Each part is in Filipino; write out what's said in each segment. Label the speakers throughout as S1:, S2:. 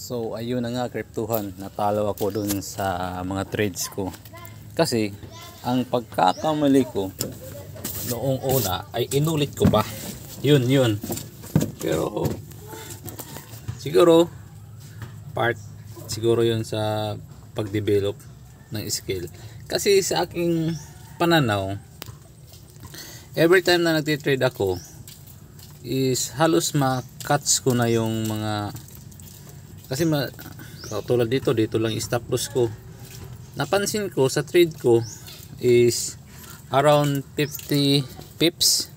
S1: So ayun na nga, Kryptuhan, natalo ako dun sa mga trades ko. Kasi ang pagkakamali ko noong una ay inulit ko pa. Yun. Pero siguro yun sa pagdevelop ng skill. Kasi sa aking pananaw, every time na nagtitrade ako is halos ma-catch ko na yung mga, kasi tulad dito lang stop loss ko. Napansin ko sa trade ko is around 50 pips,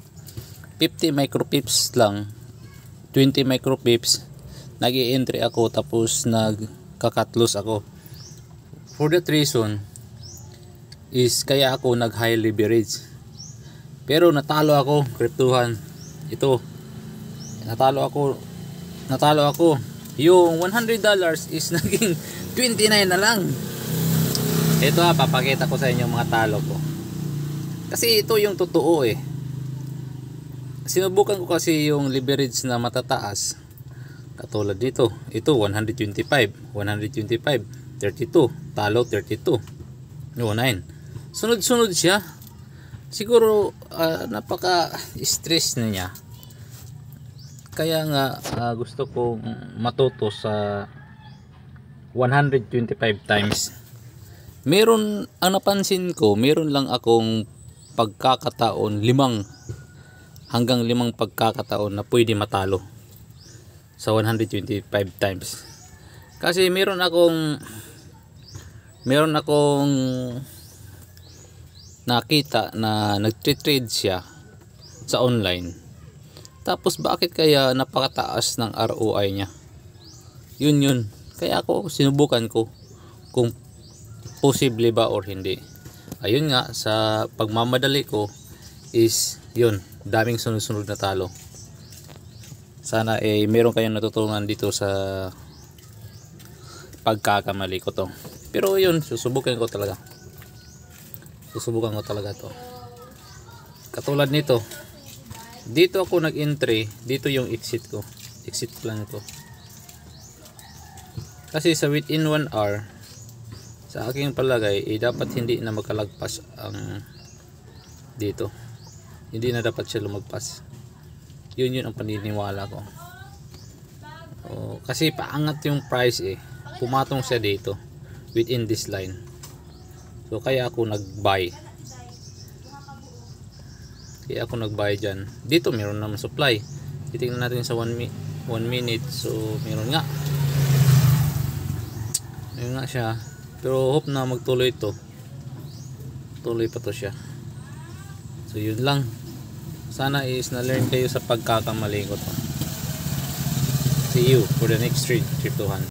S1: 50 micro pips lang, 20 micro pips nag-i-entry ako, tapos nagka-cut loss ako. For that reason is kaya ako nag-high leverage. Pero natalo ako, Kryptuhan. Ito, natalo ako. Yung $100 is naging 29 na lang. Ito papakita ko sa inyo mga talo ko. Kasi ito yung totoo eh. Sinubukan ko kasi yung leverage na matataas. Katulad dito, ito 125, 32, talo 32, 9. Sunod-sunod siya. Siguro napaka-stress na niya. Kaya nga gusto kong matuto sa 125 times. Ang napansin ko, meron lang akong pagkakataon, 5 hanggang 5 pagkakataon na pwede matalo sa 125 times. Kasi meron akong nakita na nagtitrade siya sa online. Tapos bakit kaya napakataas ng ROI niya? Yun. Kaya ako sinubukan ko kung posible ba or hindi. Ayun nga, sa pagmamadali ko is yun, daming sunod-sunod na talo. Sana meron kayong natutunan dito sa pagkakamali ko to. Pero yun, susubukan ko talaga to. Katulad nito, dito ako nag-entry, dito yung exit plan ko. Kasi sa within 1 hour, sa aking palagay dapat hindi na magkalagpas ang dito. Hindi na dapat siya lumagpas. Yun ang paniniwala ko. Kasi paangat yung price pumatong siya dito within this line. So kaya ako nag-buy. Dyan. Dito meron naman supply. Titingnan natin sa 1 minute. So meron nga siya. Pero hope na magtuloy ito. Tuloy pa to siya. So yun lang. Sana is na-learn kayo sa pagkakamali ko to. See you for the next trade, Kryptuhan.